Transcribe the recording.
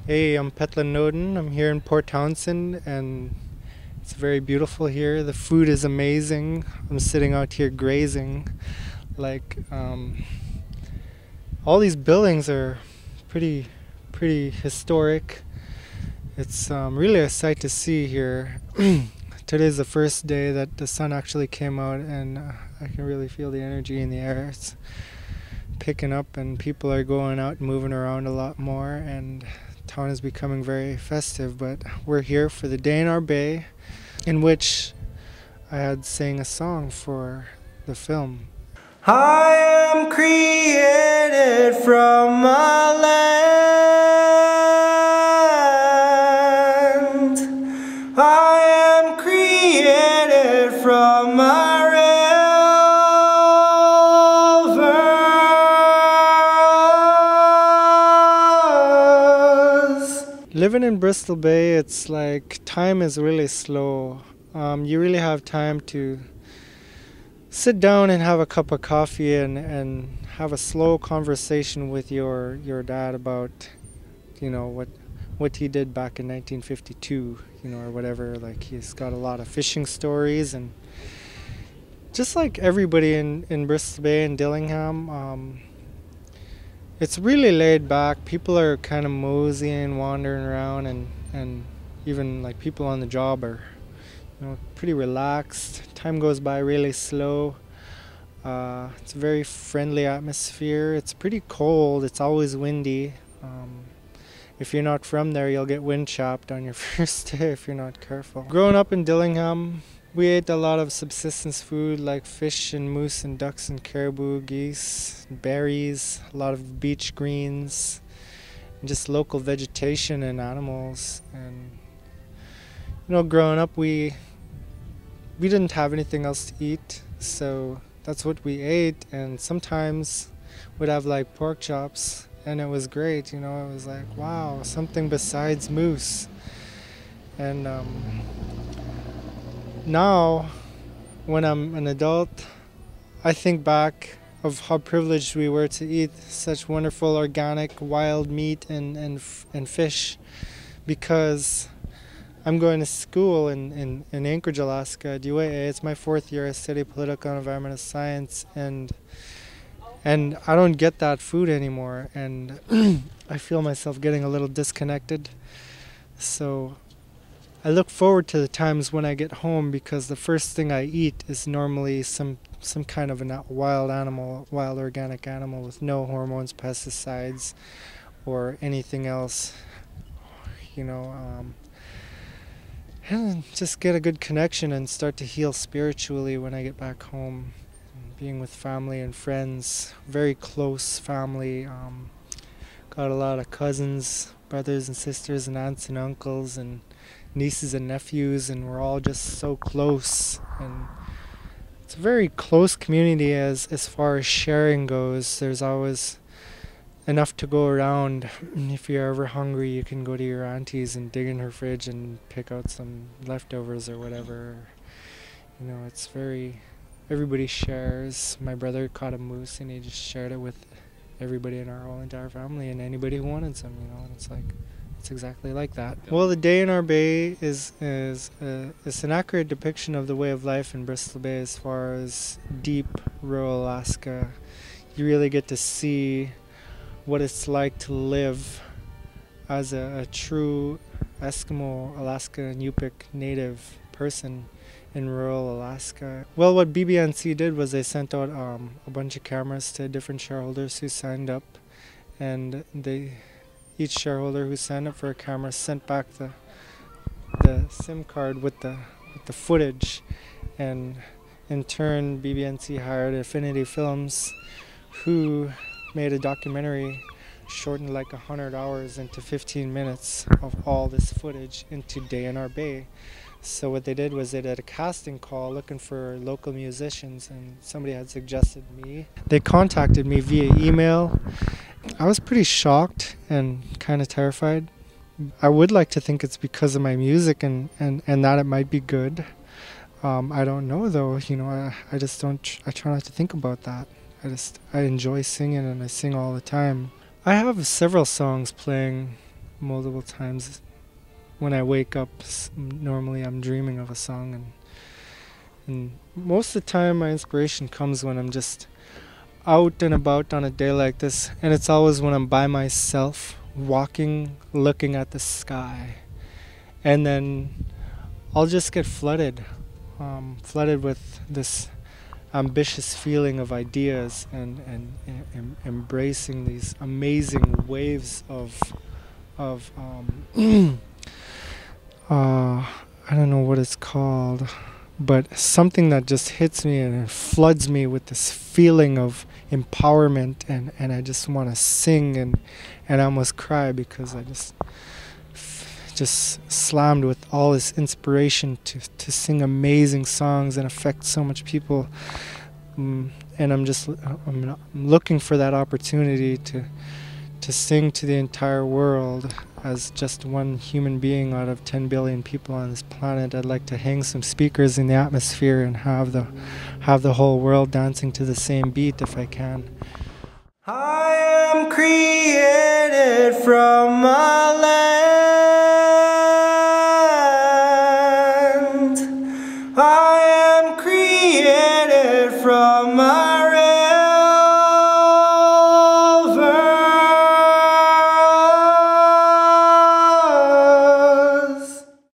Hey, I'm Petla Noden. I'm here in Port Townsend and it's very beautiful here. The food is amazing. I'm sitting out here grazing. Like, all these buildings are pretty historic. It's really a sight to see here. Today's the first day that the sun actually came out and I can really feel the energy in the air. It's picking up and people are going out and moving around a lot more and town is becoming very festive. But we're here for the day in our bay, in which I had sang a song for the film. I am created from my land. I am created from my rivers. Living in Bristol Bay, it's like time is really slow. You really have time to sit down and have a cup of coffee and have a slow conversation with your dad about, you know, what he did back in 1952, you know, or whatever. Like, he's got a lot of fishing stories, and just like everybody in Bristol Bay and Dillingham, it's really laid back. People are kind of moseying, wandering around, and even like people on the job are, you know, pretty relaxed. Time goes by really slow. It's a very friendly atmosphere. It's pretty cold. It's always windy. If you're not from there, you'll get wind chapped on your first day if you're not careful. Growing up in Dillingham, we ate a lot of subsistence food like fish and moose and ducks and caribou, geese, berries, a lot of beach greens, and just local vegetation and animals. And you know, growing up, we didn't have anything else to eat, so that's what we ate. And sometimes we'd have like pork chops, and it was great. You know, it was like, wow, something besides moose. And now, when I'm an adult, I think back of how privileged we were to eat such wonderful organic wild meat and fish, because I'm going to school in Anchorage, Alaska, at UAA. It's my 4th year. I study political and environmental science, and I don't get that food anymore, and I feel myself getting a little disconnected. So I look forward to the times when I get home, because the first thing I eat is normally some kind of a wild animal, wild organic animal with no hormones, pesticides, or anything else, you know. And just get a good connection and start to heal spiritually when I get back home. Being with family and friends, very close family. Got a lot of cousins, brothers and sisters, and aunts and uncles, and nieces and nephews, and we're all just so close. And it's a very close community as far as sharing goes. There's always enough to go around. If you're ever hungry, you can go to your auntie's and dig in her fridge and pick out some leftovers or whatever. You know, it's everybody shares. My brother caught a moose and he just shared it with everybody in our whole entire family and anybody who wanted some, you know. And it's like, it's exactly like that. Well, the day in our bay is an accurate depiction of the way of life in Bristol Bay as far as deep rural Alaska. You really get to see what it's like to live as a true Eskimo, Alaska, and Yupik native person in rural Alaska. Well, what BBNC did was they sent out a bunch of cameras to different shareholders who signed up, and each shareholder who signed up for a camera sent back the SIM card with the footage, and in turn BBNC hired Affinity Films, who made a documentary, shortened like 100 hours into 15 minutes of all this footage into Day in Our Bay. So what they did was they did a casting call looking for local musicians, and somebody had suggested me. They contacted me via email. I was pretty shocked and kind of terrified. I would like to think it's because of my music and that it might be good. I don't know though, you know, I just don't, I try not to think about that. I enjoy singing and I sing all the time. I have several songs playing multiple times. When I wake up, normally I'm dreaming of a song, and most of the time my inspiration comes when I'm just out and about on a day like this, and it's always when I'm by myself, walking, looking at the sky, and then I'll just get flooded with this ambitious feeling of ideas and embracing these amazing waves of I don't know what it's called, but something that just hits me and it floods me with this feeling of empowerment, and I just want to sing and I almost cry because I just slammed with all this inspiration to sing amazing songs and affect so much people, and I'm looking for that opportunity to sing to the entire world as just one human being out of 10 billion people on this planet. I'd like to hang some speakers in the atmosphere and have the whole world dancing to the same beat if I can. I am created from a land